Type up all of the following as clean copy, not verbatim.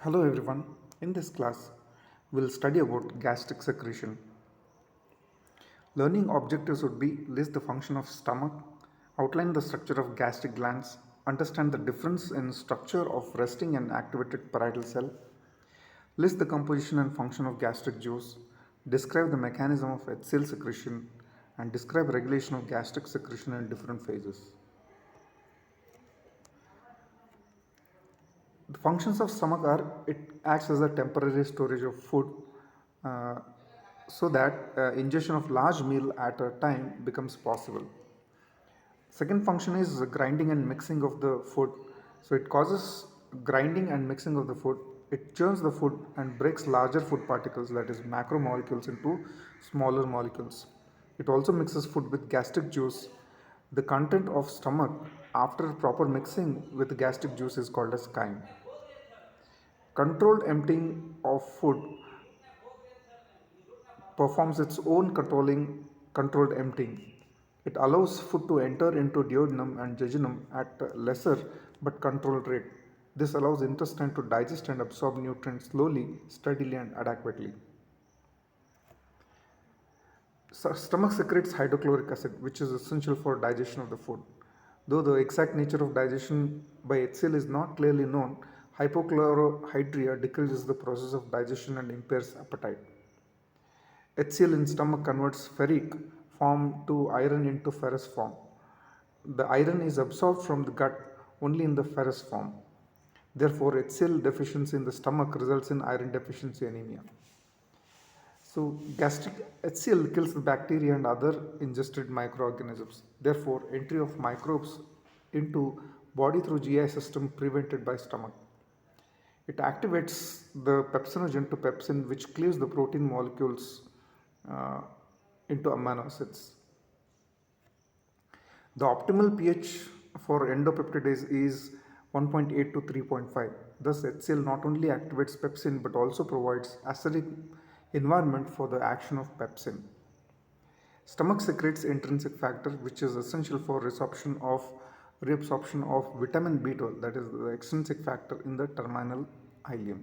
Hello everyone. In this class, we'll study about gastric secretion. Learning objectives would be list the function of stomach, outline the structure of gastric glands, understand the difference in structure of resting and activated parietal cell, list the composition and function of gastric juice, describe the mechanism of HCl secretion, and describe regulation of gastric secretion in different phases. The functions of stomach are it acts as a temporary storage of food uh, so that ingestion of large meal at a time becomes possible. Second function is grinding and mixing of the food. So it causes grinding and mixing of the food. It churns the food and breaks larger food particles, that is macromolecules, into smaller molecules. It also mixes food with gastric juice. The content of stomach after proper mixing with gastric juice is called as chyme. Controlled emptying of food performs its own controlled emptying. It allows food to enter into duodenum and jejunum at a lesser but controlled rate. This allows intestine to digest and absorb nutrients slowly, steadily, and adequately. Stomach secretes hydrochloric acid, which is essential for digestion of the food. Though the exact nature of digestion by HCl is not clearly known, hypochlorhydria decreases the process of digestion and impairs appetite. HCl in stomach converts ferric form to iron into ferrous form. The iron is absorbed from the gut only in the ferrous form. Therefore, HCl deficiency in the stomach results in iron deficiency anemia. So, gastric HCl kills the bacteria and other ingested microorganisms. Therefore, entry of microbes into body through GI system prevented by stomach. It activates the pepsinogen to pepsin, which cleaves the protein molecules uh, into amino acids. The optimal pH for endopeptidase is 1.8 to 3.5. Thus, HCl not only activates pepsin but also provides acidic environment for the action of pepsin. Stomach secretes intrinsic factor, which is essential for reabsorption of vitamin B12, that is the extrinsic factor in the terminal ileum.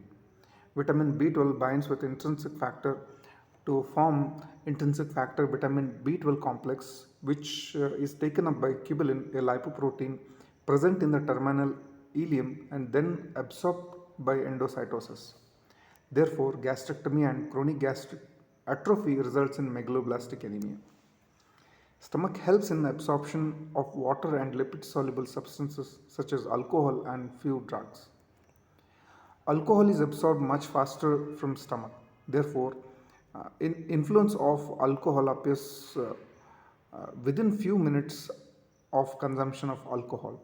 Vitamin B12 binds with intrinsic factor to form intrinsic factor vitamin B12 complex, which is taken up by tubulin, a lipoprotein present in the terminal ileum and then absorbed by endocytosis. Therefore, gastrectomy and chronic gastric atrophy results in megaloblastic anemia. Stomach helps in absorption of water and lipid soluble substances such as alcohol and few drugs. Alcohol is absorbed much faster from stomach. Therefore, influence of alcohol appears within few minutes of consumption of alcohol.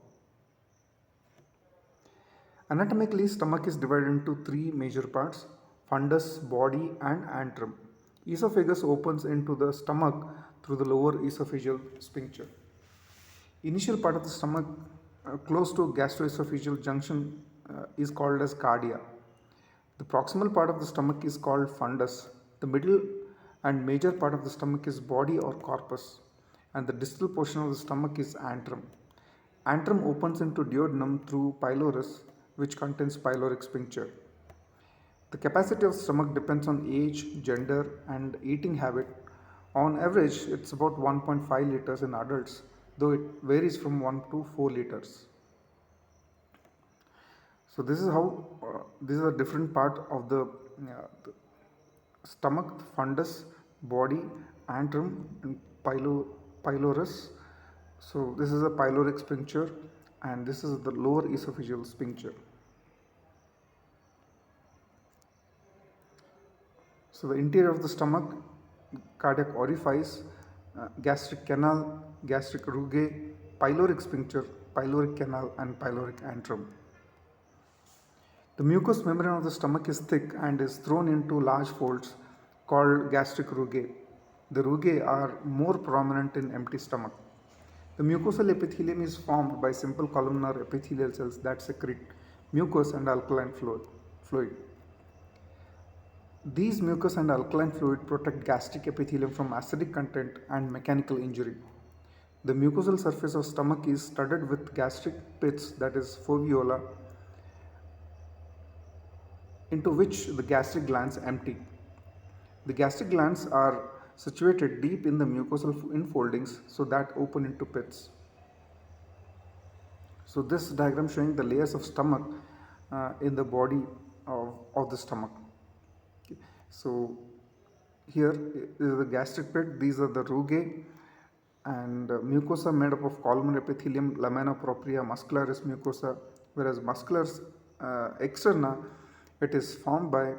Anatomically, stomach is divided into three major parts: fundus, body, and antrum. Esophagus opens into the stomach through the lower esophageal sphincter. Initial part of the stomach, close to gastroesophageal junction, is called as cardia. The proximal part of the stomach is called fundus. The middle and major part of the stomach is body or corpus, and the distal portion of the stomach is antrum. Antrum opens into duodenum through pylorus, which contains pyloric sphincter. The capacity of stomach depends on age, gender, and eating habit. On average, it's about 1.5 liters in adults, though it varies from 1 to 4 liters. So this is how this is a different part of the stomach: fundus, body, antrum, and pylorus. So this is a pyloric sphincter, and this is the lower esophageal sphincter. So the interior of the stomach: cardiac orifice, gastric canal, gastric rugae, pyloric sphincter, pyloric canal, and pyloric antrum. The mucous membrane of the stomach is thick and is thrown into large folds called gastric rugae. The rugae are more prominent in empty stomach. The mucosal epithelium is formed by simple columnar epithelial cells that secrete mucus and alkaline fluid. These mucus and alkaline fluid protect gastric epithelium from acidic content and mechanical injury. The mucosal surface of stomach is studded with gastric pits, that is foveola, into which the gastric glands empty. The gastric glands are situated deep in the mucosal infoldings so that open into pits. So this diagram showing the layers of stomach in the body of the stomach. Okay. So here is the gastric pit, these are the rugae, and mucosa made up of columnar epithelium, lamina propria, muscularis mucosa, whereas musculars externa, it is formed by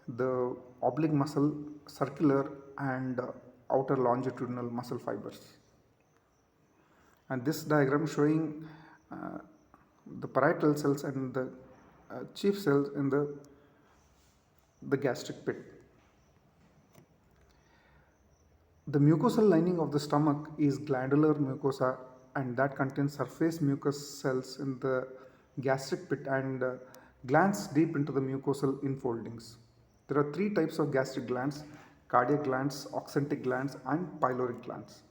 the oblique muscle, circular and outer longitudinal muscle fibers. And this diagram showing uh, the parietal cells and the chief cells in the gastric pit. The mucosal lining of the stomach is glandular mucosa, and that contains surface mucous cells in the gastric pit and glands deep into the mucosal infoldings. There are three types of gastric glands: cardiac glands, oxyntic glands, and pyloric glands.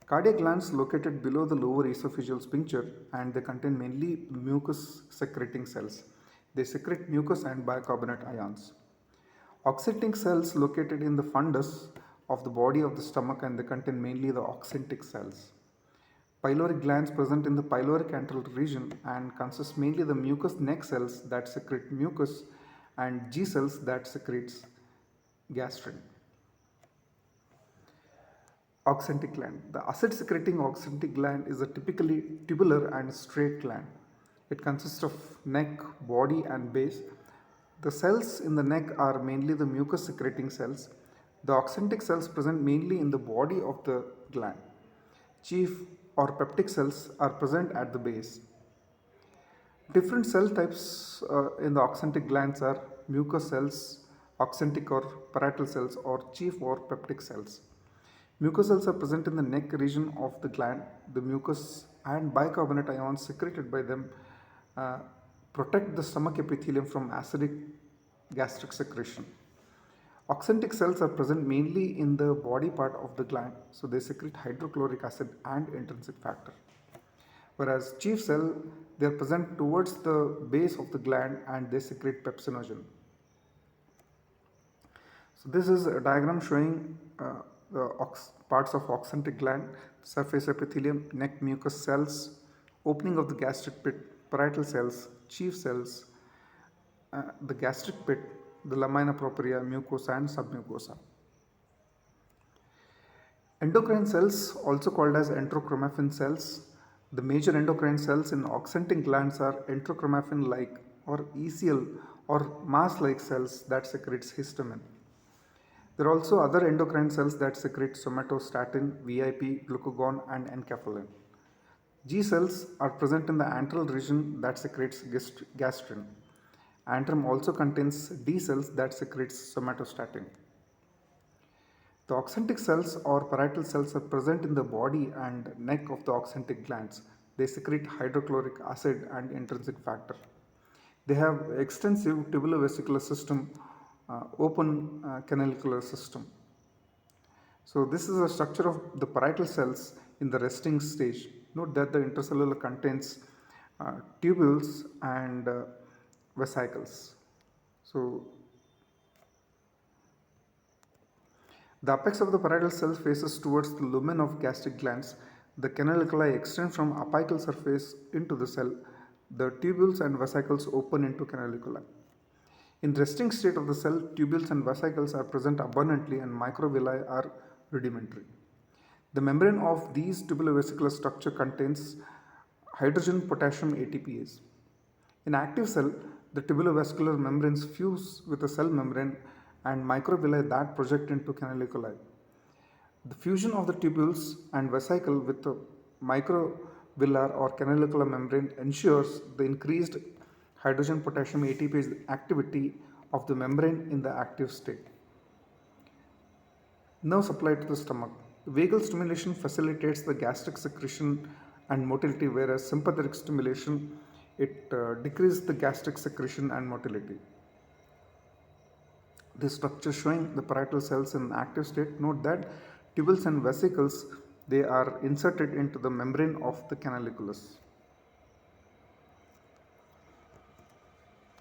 Cardiac glands located below the lower esophageal sphincter, and they contain mainly mucus secreting cells. They secrete mucus and bicarbonate ions. Oxyntic cells located in the fundus of the body of the stomach, and they contain mainly the oxyntic cells. Pyloric glands present in the pyloric antral region and consist mainly the mucous neck cells that secrete mucus and G cells that secretes gastrin. Oxyntic gland. The acid secreting oxyntic gland is a typically tubular and straight gland. It consists of neck, body, and base. The cells in the neck are mainly the mucus secreting cells. The oxyntic cells present mainly in the body of the gland. Chief or peptic cells are present at the base. Different cell types in the oxyntic glands are mucous cells, oxyntic or parietal cells, or chief or peptic cells. Mucous cells are present in the neck region of the gland. The mucus and bicarbonate ions secreted by them uh, protect the stomach epithelium from acidic gastric secretion. Oxyntic cells are present mainly in the body part of the gland, so they secrete hydrochloric acid and intrinsic factor. Whereas chief cell, they are present towards the base of the gland and they secrete pepsinogen. So this is a diagram showing the parts of oxyntic gland: surface epithelium, neck mucous cells, opening of the gastric pit, parietal cells, chief cells, the gastric pit, the lamina propria, mucosa and submucosa. Endocrine cells, also called as enterochromaffin cells, the major endocrine cells in oxyntic glands are enterochromaffin-like or ECL or mass-like cells that secretes histamine. There are also other endocrine cells that secrete somatostatin, VIP, glucagon, and enkephalin. G cells are present in the antral region that secretes gastrin. Antrum also contains D cells that secretes somatostatin. The oxyntic cells or parietal cells are present in the body and neck of the oxyntic glands. They secrete hydrochloric acid and intrinsic factor. They have extensive tubulovesicular system, open canalicular system. So this is a structure of the parietal cells in the resting stage. Note that the intercellular contains tubules and vesicles. So the apex of the parietal cell faces towards the lumen of gastric glands. The canaliculi extend from apical surface into the cell. The tubules and vesicles open into canaliculi. In resting state of the cell, tubules and vesicles are present abundantly and microvilli are rudimentary. The membrane of these tubulovesicular structure contains hydrogen potassium ATPase. In active cell, the tubulovascular membranes fuse with the cell membrane and microvilli that project into canaliculi. The fusion of the tubules and vesicle with the microvillar or canalicular membrane ensures the increased hydrogen potassium ATPase activity of the membrane in the active state. Nerve supply to the stomach. Vagal stimulation facilitates the gastric secretion and motility, whereas sympathetic stimulation it decreases the gastric secretion and motility. This structure showing the parietal cells in active state. Note that tubules and vesicles they are inserted into the membrane of the canaliculus.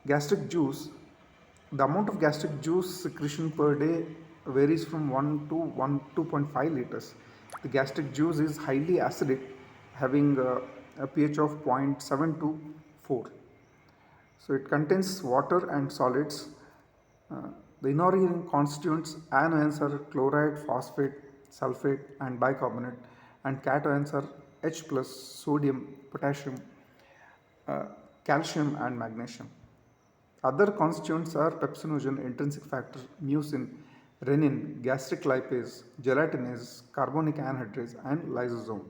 Gastric juice. The amount of gastric juice secretion per day varies from 1 to 2.5 liters. The gastric juice is highly acidic, having a pH of 0.7 to 4. So it contains water and solids. Uh, the inorganic constituents anions are chloride, phosphate, sulfate, and bicarbonate, and cations are H plus, sodium, potassium, uh, calcium, and magnesium. Other constituents are pepsinogen, intrinsic factor, mucin, renin, gastric lipase, gelatinase, carbonic anhydrase, and lysosome.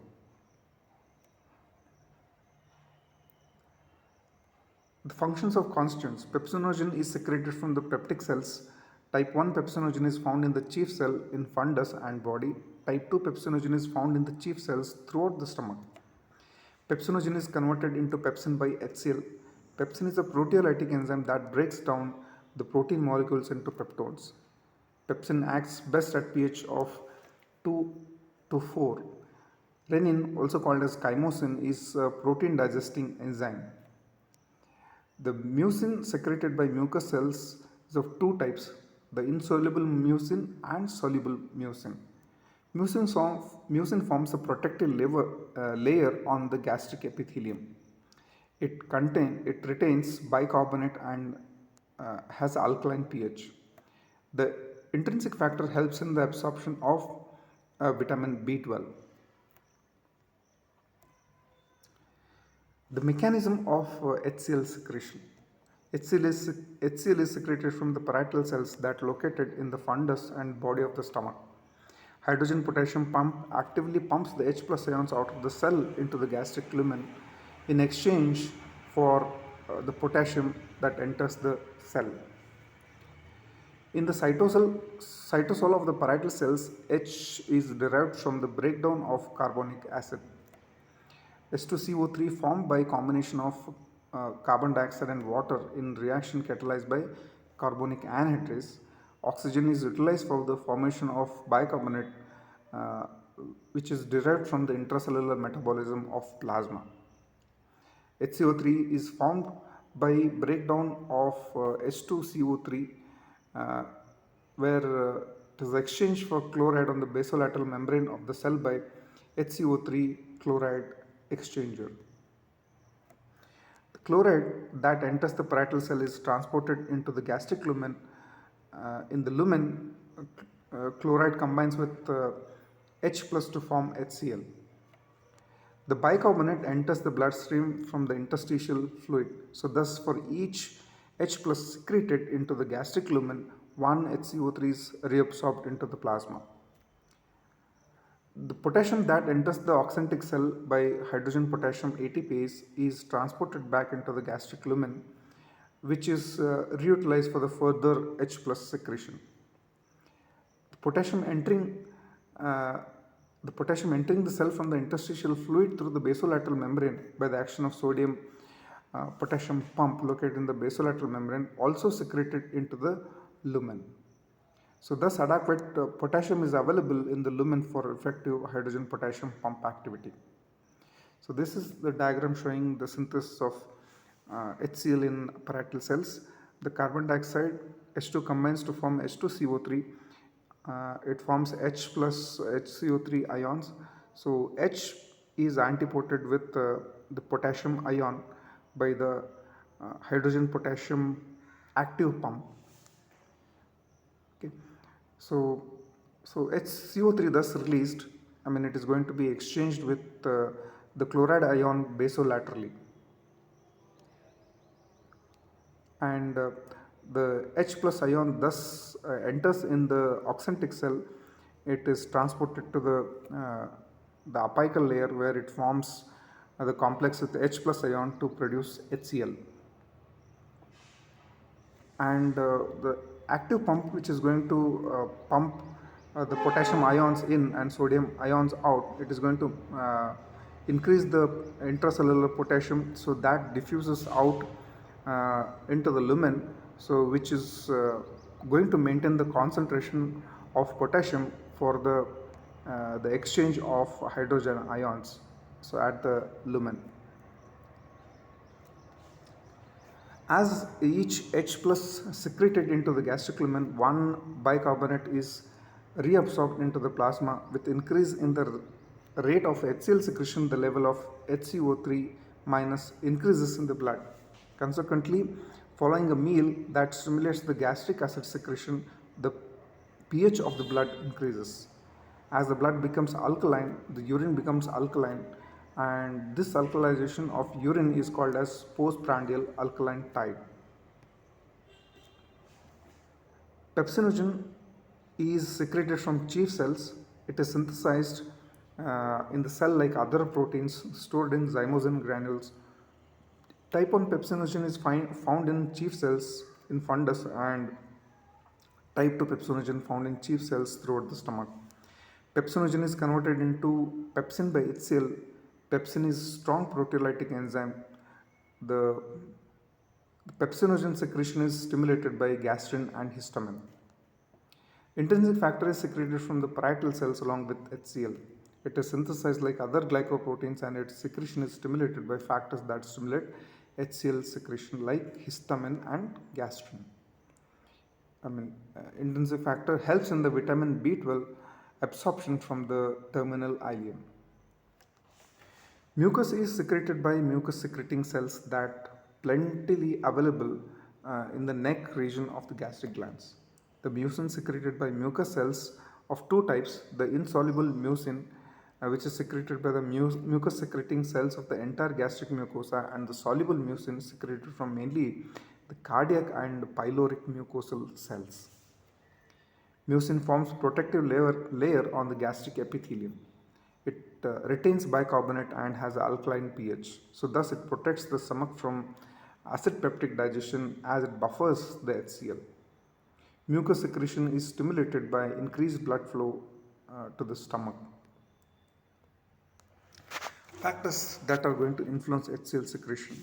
The functions of constituents. Pepsinogen is secreted from the peptic cells. Type 1 pepsinogen is found in the chief cell in fundus and body. Type 2 pepsinogen is found in the chief cells throughout the stomach. Pepsinogen is converted into pepsin by HCl. Pepsin is a proteolytic enzyme that breaks down the protein molecules into peptones. Pepsin acts best at pH of 2 to 4. Renin, also called as chymosin, is a protein digesting enzyme. The mucin secreted by mucous cells is of two types, the insoluble mucin and soluble mucin. Mucin forms a protective layer on the gastric epithelium. It retains bicarbonate and has alkaline pH. The intrinsic factor helps in the absorption of vitamin B12. The mechanism of HCl secretion. HCl is secreted from the parietal cells that are located in the fundus and body of the stomach. Hydrogen potassium pump actively pumps the H plus ions out of the cell into the gastric lumen in exchange for the potassium that enters the cell. In the cytosol of the parietal cells, H is derived from the breakdown of carbonic acid. H2CO3 formed by combination of carbon dioxide and water in reaction catalyzed by carbonic anhydrase. Oxygen is utilized for the formation of bicarbonate, uh, which is derived from the intracellular metabolism of plasma. HCO3 is formed by breakdown of H2CO3, uh, where it is exchanged for chloride on the basolateral membrane of the cell by HCO3 chloride exchanger. The chloride that enters the parietal cell is transported into the gastric lumen. In the lumen, chloride combines with H plus to form HCl. The bicarbonate enters the bloodstream from the interstitial fluid. So thus for each H plus secreted into the gastric lumen, one HCO3 is reabsorbed into the plasma. The potassium that enters the oxyntic cell by hydrogen potassium ATPase is transported back into the gastric lumen, which is reutilized for the further H plus secretion. The potassium entering uh, the cell from the interstitial fluid through the basolateral membrane by the action of sodium potassium pump located in the basolateral membrane also secreted into the lumen. So thus adequate potassium is available in the lumen for effective hydrogen potassium pump activity. So this is the diagram showing the synthesis of HCl in parietal cells. The carbon dioxide H2 combines to form H2CO3. It forms H plus HCO3 ions. So H is antiported with the potassium ion by the hydrogen potassium active pump. Okay. So, HCO3 thus released, it is going to be exchanged with the chloride ion basolaterally. And the H plus ion thus enters in the oxyntic cell. It is transported to the apical layer where it forms the complex with H plus ion to produce HCl. And the active pump, which is going to pump the potassium ions in and sodium ions out, it is going to increase the intracellular potassium, so that diffuses out into the lumen, so which is going to maintain the concentration of potassium for the exchange of hydrogen ions, so at the lumen. As each H plus secreted into the gastric lumen, one bicarbonate is reabsorbed into the plasma. With increase in the rate of HCl secretion, the level of HCO3 minus increases in the blood. Consequently, following a meal that stimulates the gastric acid secretion, the pH of the blood increases. As the blood becomes alkaline, the urine becomes alkaline, and this alkalization of urine is called as postprandial alkaline tide. Pepsinogen is secreted from chief cells. It is synthesized in the cell like other proteins stored in zymosin granules. Type 1 pepsinogen is found in chief cells in fundus, and type 2 pepsinogen found in chief cells throughout the stomach. Pepsinogen is converted into pepsin by HCl. Pepsin is strong proteolytic enzyme. The pepsinogen secretion is stimulated by gastrin and histamine. Intrinsic factor is secreted from the parietal cells along with HCl. It is synthesized like other glycoproteins, and its secretion is stimulated by factors that stimulate HCl secretion like histamine and gastrin. Intrinsic factor helps in the vitamin B12 absorption from the terminal ileum. Mucus is secreted by mucus secreting cells that plentifully available in the neck region of the gastric glands. The mucin secreted by mucus cells of two types, the insoluble mucin which is secreted by the mucus secreting cells of the entire gastric mucosa, and the soluble mucin secreted from mainly the cardiac and pyloric mucosal cells. Mucin forms protective layer on the gastric epithelium. It retains bicarbonate and has an alkaline pH. So thus it protects the stomach from acid peptic digestion as it buffers the HCl. Mucus secretion is stimulated by increased blood flow to the stomach. Factors that are going to influence HCl secretion.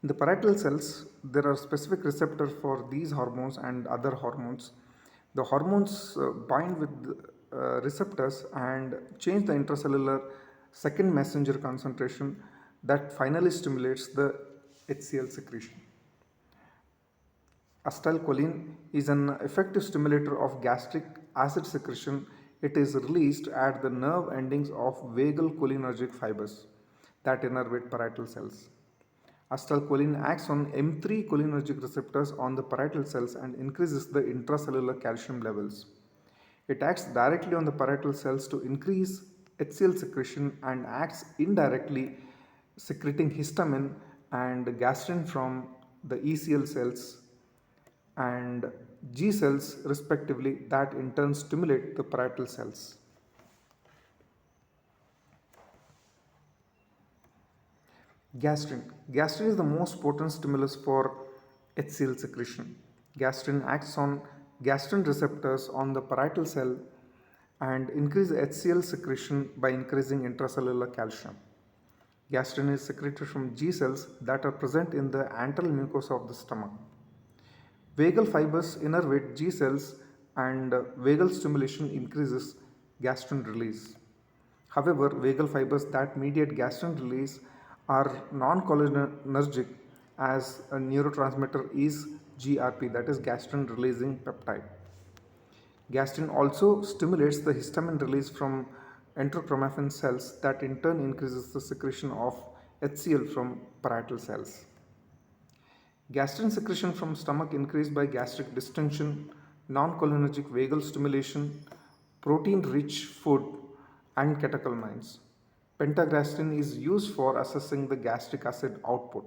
In the parietal cells, there are specific receptors for these hormones and other hormones. The hormones bind with receptors and change the intracellular second messenger concentration that finally stimulates the HCl secretion. Acetylcholine is an effective stimulator of gastric acid secretion. It is released at the nerve endings of vagal cholinergic fibers that innervate parietal cells. Acetylcholine acts on M3 cholinergic receptors on the parietal cells and increases the intracellular calcium levels. It acts directly on the parietal cells to increase HCl secretion and acts indirectly secreting histamine and gastrin from the ECL cells and G cells respectively, that in turn stimulate the parietal cells. Gastrin. Gastrin is the most potent stimulus for HCl secretion. Gastrin acts on gastrin receptors on the parietal cell and increase HCl secretion by increasing intracellular calcium. Gastrin is secreted from G cells that are present in the antral mucosa of the stomach. Vagal fibers innervate G cells, and vagal stimulation increases gastrin release. However, vagal fibers that mediate gastrin release are non-cholinergic, as a neurotransmitter is GRP, that is gastrin releasing peptide. Gastrin also stimulates the histamine release from enterochromaffin cells that in turn increases the secretion of HCl from parietal cells. Gastrin secretion from stomach increased by gastric distension, non-cholinergic vagal stimulation, protein-rich food, and catecholamines. Pentagastrin is used for assessing the gastric acid output.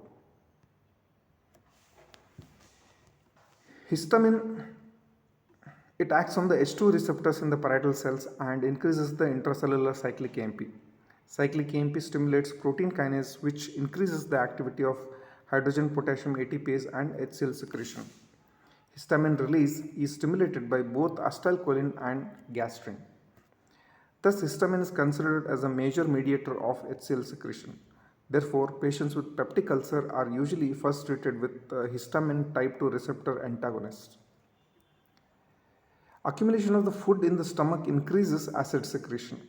Histamine, it acts on the H2 receptors in the parietal cells and increases the intracellular cyclic AMP. Cyclic AMP stimulates protein kinase, which increases the activity of hydrogen potassium ATPase and HCl secretion. Histamine release is stimulated by both acetylcholine and gastrin. Thus, histamine is considered as a major mediator of HCl secretion. Therefore, patients with peptic ulcer are usually first treated with histamine type 2 receptor antagonist. Accumulation of the food in the stomach increases acid secretion.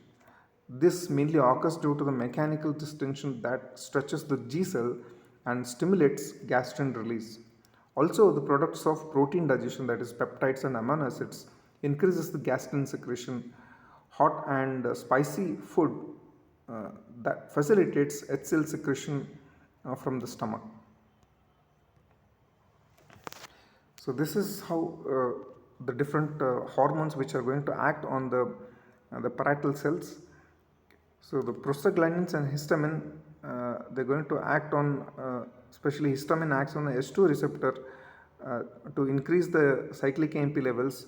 This mainly occurs due to the mechanical distension that stretches the G cell and stimulates gastrin release. Also, the products of protein digestion, that is peptides and amino acids, increases the gastrin secretion. Hot and spicy food uh, that facilitates HCl secretion from the stomach. So this is how the different hormones which are going to act on the parietal cells. So the prostaglandins and histamine, they're going to act on, especially histamine acts on the H2 receptor uh, to increase the cyclic AMP levels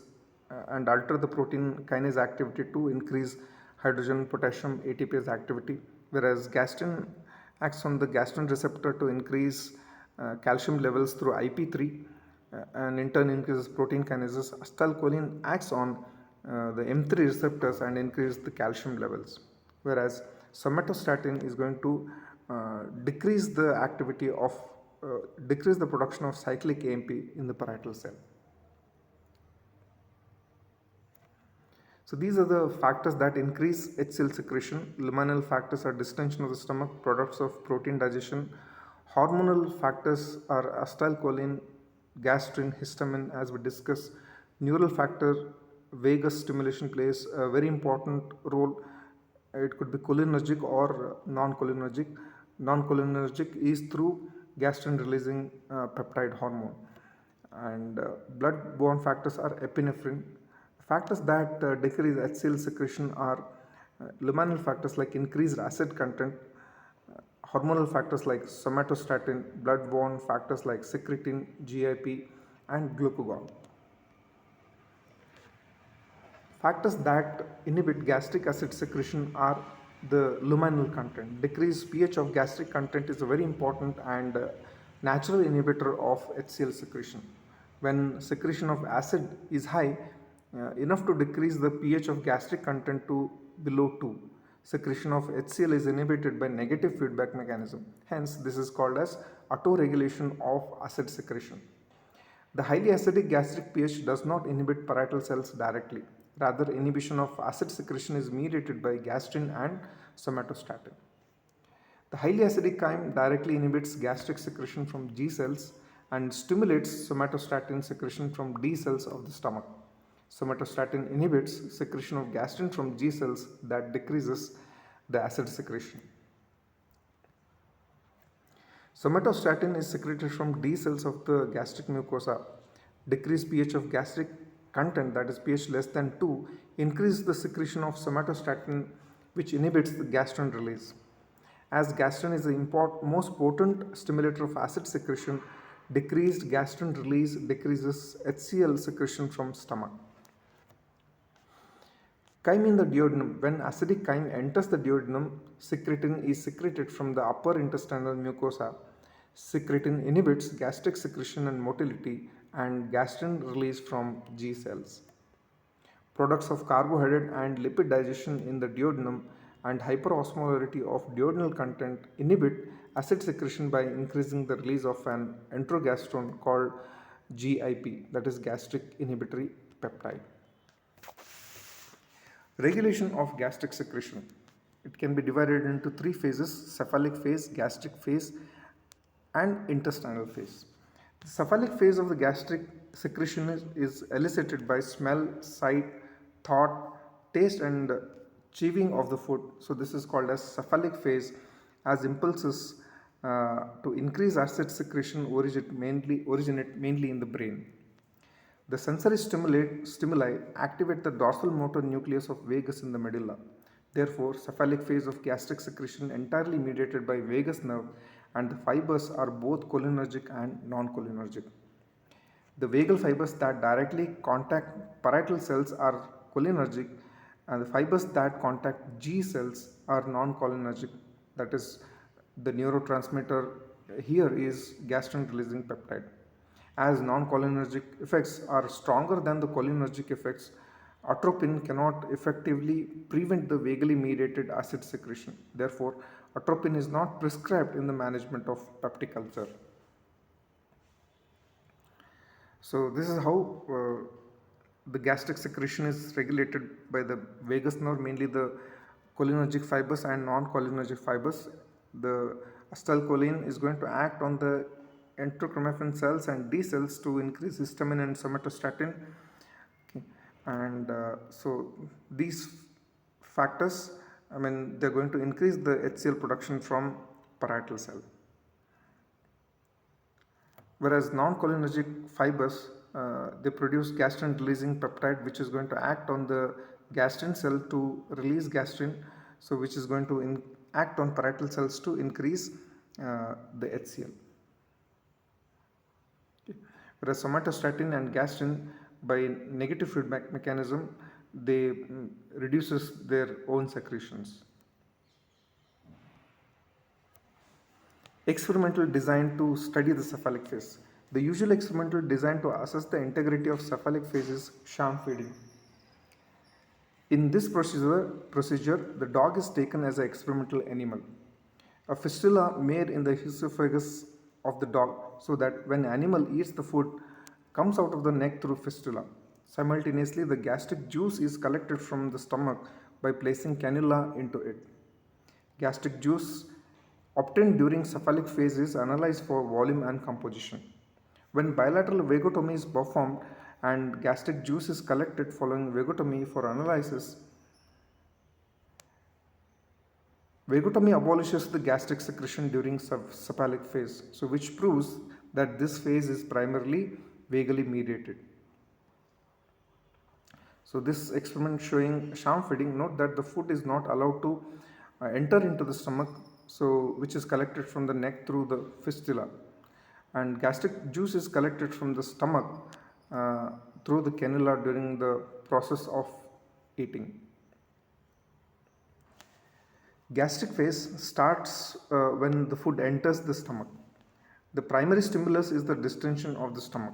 and alter the protein kinase activity to increase hydrogen, potassium, ATPase activity. Whereas gastrin acts on the gastrin receptor to increase calcium levels through IP3 and in turn increases protein kinases. Acetylcholine acts on the M3 receptors and increase the calcium levels, whereas somatostatin is going to decrease the activity of decrease the production of cyclic AMP in the parietal cell. So these are the factors that increase HCl secretion. Luminal factors are distension of the stomach, products of protein digestion. Hormonal factors are acetylcholine, gastrin, histamine, as we discussed. Neural factor, vagus stimulation plays a very important role. It could be cholinergic or non-cholinergic. Non-cholinergic is through gastrin releasing peptide hormone. And blood-borne factors are epinephrine. Factors that decrease HCl secretion are luminal factors like increased acid content, hormonal factors like somatostatin, blood-borne factors like secretin, GIP, and glucagon. Factors that inhibit gastric acid secretion are the luminal content. Decreased pH of gastric content is a very important and natural inhibitor of HCl secretion. When secretion of acid is high, enough to decrease the pH of gastric content to below 2, secretion of HCl is inhibited by negative feedback mechanism. Hence, this is called as autoregulation of acid secretion. The highly acidic gastric pH does not inhibit parietal cells directly. Rather, inhibition of acid secretion is mediated by gastrin and somatostatin. The highly acidic chyme directly inhibits gastric secretion from G cells and stimulates somatostatin secretion from D cells of the stomach. Somatostatin inhibits secretion of gastrin from G cells that decreases the acid secretion. Somatostatin is secreted from D cells of the gastric mucosa. Decreased pH of gastric content, that is pH less than 2, increase the secretion of somatostatin, which inhibits the gastrin release. As gastrin is the most potent stimulator of acid secretion, decreased gastrin release decreases HCl secretion from stomach. Chyme in the duodenum. When acidic chyme enters the duodenum, secretin is secreted from the upper intestinal mucosa. Secretin inhibits gastric secretion and motility and gastrin release from G cells. Products of carbohydrate and lipid digestion in the duodenum and hyperosmolarity of duodenal content inhibit acid secretion by increasing the release of an enterogastrone called GIP, that is gastric inhibitory peptide. Regulation of gastric secretion. It can be divided into three phases: cephalic phase, gastric phase, and intestinal phase. The cephalic phase of the gastric secretion is elicited by smell, sight, thought, taste, and chewing of the food. So this is called as cephalic phase, as impulses to increase acid secretion originate mainly in the brain. The sensory stimuli activate the dorsal motor nucleus of vagus in the medulla. Therefore, cephalic phase of gastric secretion entirely mediated by vagus nerve, and the fibers are both cholinergic and non-cholinergic. The vagal fibers that directly contact parietal cells are cholinergic, and the fibers that contact G cells are non-cholinergic. That is, the neurotransmitter here is gastrin releasing peptide. As non-cholinergic effects are stronger than the cholinergic effects, atropine cannot effectively prevent the vagally mediated acid secretion. Therefore, atropine is not prescribed in the management of peptic ulcer. So this is how the gastric secretion is regulated by the vagus nerve, mainly the cholinergic fibers and non-cholinergic fibers. The acetylcholine is going to act on the enterochromaffin cells and D cells to increase histamine and somatostatin. Okay. And so these factors, I mean, they're going to increase the HCl production from parietal cell. Whereas non-cholinergic fibers, they produce gastrin releasing peptide which is going to act on the gastrin cell to release gastrin, so which is going to act on parietal cells to increase the HCl. Okay. Whereas somatostatin and gastrin, by negative feedback mechanism, they reduces their own secretions. Experimental design to study the cephalic phase. The usual experimental design to assess the integrity of cephalic phase is sham feeding. In this procedure, the dog is taken as an experimental animal. A fistula made in the esophagus of the dog, so that when animal eats the food comes out of the neck through fistula. Simultaneously, the gastric juice is collected from the stomach by placing cannula into it. Gastric juice obtained during cephalic phase is analyzed for volume and composition. When bilateral vagotomy is performed and gastric juice is collected following vagotomy for analysis, vagotomy abolishes the gastric secretion during cephalic phase, so which proves that this phase is primarily vagally mediated. So this experiment showing sham feeding, note that the food is not allowed to enter into the stomach, so which is collected from the neck through the fistula, and gastric juice is collected from the stomach through the cannula during the process of eating. Gastric phase starts when the food enters the stomach. The primary stimulus is the distension of the stomach.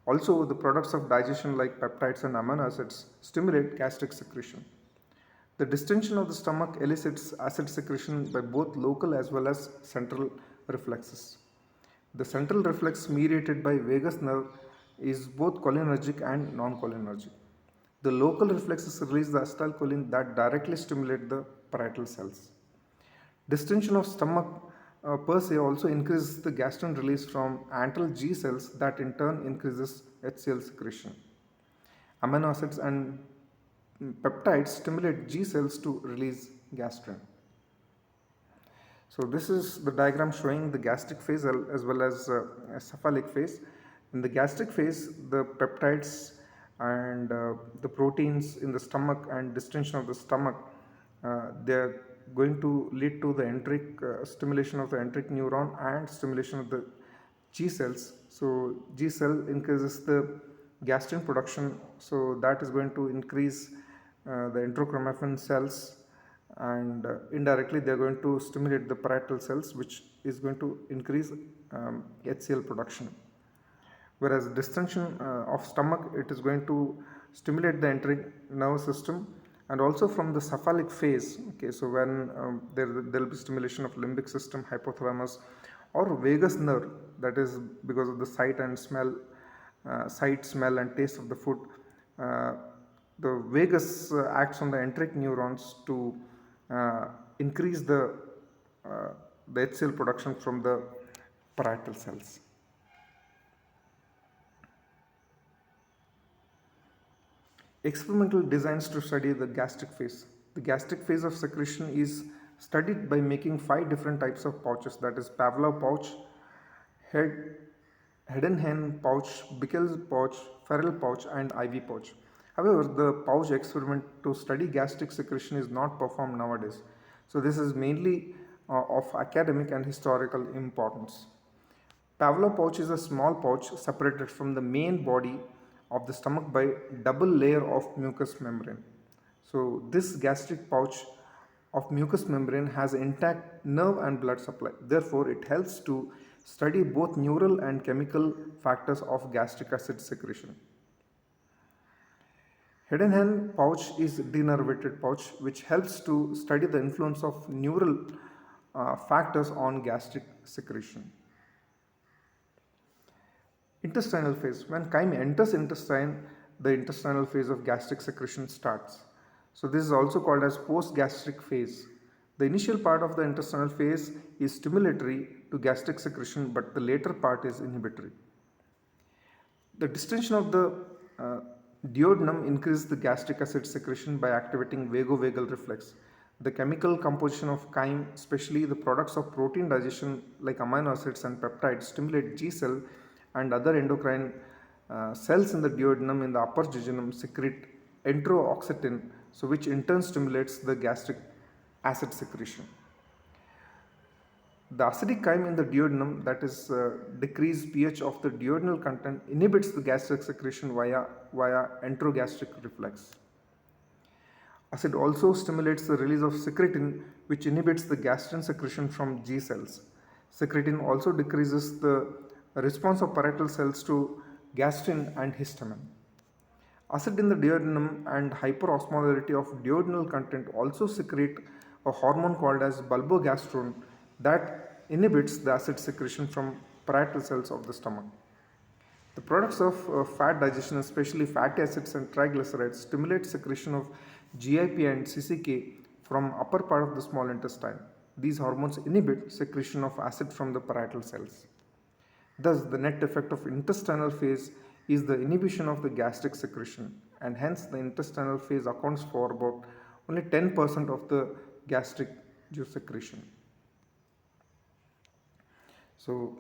Also, the products of digestion like peptides and amino acids stimulate gastric secretion. The distension of the stomach elicits acid secretion by both local as well as central reflexes. The central reflex mediated by vagus nerve is both cholinergic and non-cholinergic. The local reflexes release the acetylcholine that directly stimulate the parietal cells. Distension of stomach per se also increases the gastrin release from antral G cells that in turn increases HCl secretion. Amino acids and peptides stimulate G cells to release gastrin. So this is the diagram showing the gastric phase as well as cephalic phase. In the gastric phase, the peptides and the proteins in the stomach and distension of the stomach, they are going to lead to the enteric stimulation of the enteric neuron and stimulation of the G cells. So G cell increases the gastrin production, so that is going to increase the enterochromaffin cells, and indirectly they are going to stimulate the parietal cells, which is going to increase HCl production. Whereas distension of stomach, it is going to stimulate the enteric nervous system, and also from the cephalic phase. Okay, so when there will be stimulation of limbic system, hypothalamus, or vagus nerve, that is because of the sight, smell and taste of the food. The vagus acts on the enteric neurons to increase the HCl production from the parietal cells. Experimental designs to study the gastric phase. The gastric phase of secretion is studied by making 5 different types of pouches, that is Pavlov pouch, head and hen pouch, Bickel's pouch, Ferrel pouch and IV pouch. However, the pouch experiment to study gastric secretion is not performed nowadays. So this is mainly of academic and historical importance. Pavlov pouch is a small pouch separated from the main body of the stomach by double layer of mucous membrane. So this gastric pouch of mucous membrane has intact nerve and blood supply. Therefore, it helps to study both neural and chemical factors of gastric acid secretion. Head and hand pouch is denervated pouch, which helps to study the influence of neural factors on gastric secretion. Intestinal phase. When chyme enters intestine, the intestinal phase of gastric secretion starts. So this is also called as post-gastric phase. The initial part of the intestinal phase is stimulatory to gastric secretion, but the later part is inhibitory. The distension of the duodenum increases the gastric acid secretion by activating vagovagal reflex. The chemical composition of chyme, especially the products of protein digestion like amino acids and peptides, stimulate G cell and other endocrine cells in the duodenum in the upper jejunum secrete enterooxytocin, so which in turn stimulates the gastric acid secretion. The acidic chyme in the duodenum, that is decreased pH of the duodenal content, inhibits the gastric secretion via enterogastric reflex. Acid also stimulates the release of secretin, which inhibits the gastrin secretion from G cells. Secretin also decreases the response of parietal cells to gastrin and histamine. Acid in the duodenum and hyperosmolarity of duodenal content also secrete a hormone called as bulbogastrone that inhibits the acid secretion from parietal cells of the stomach. The products of fat digestion, especially fatty acids and triglycerides, stimulate secretion of GIP and CCK from upper part of the small intestine. These hormones inhibit secretion of acid from the parietal cells. Thus, the net effect of intestinal phase is the inhibition of the gastric secretion, and hence the intestinal phase accounts for about only 10% of the gastric juice secretion. So,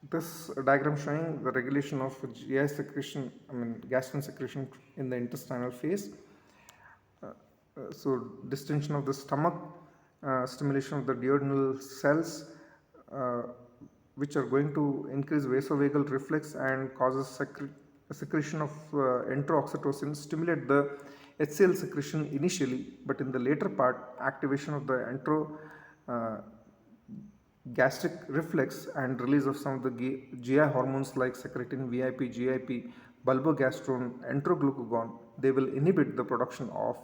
this diagram showing the regulation of GI secretion, gastrin secretion in the intestinal phase. So, distension of the stomach, stimulation of the duodenal cells, which are going to increase vasovagal reflex and causes secretion of enterooxytocin, stimulate the HCl secretion initially, but in the later part, activation of the gastric reflex and release of some of the GI hormones like secretin, VIP, GIP, bulbogastrone, enteroglucagon, they will inhibit the production of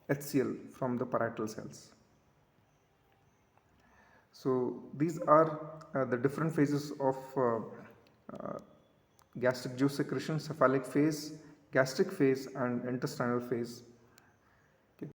HCl from the parietal cells. So these are the different phases of gastric juice secretion: cephalic phase, gastric phase and intestinal phase.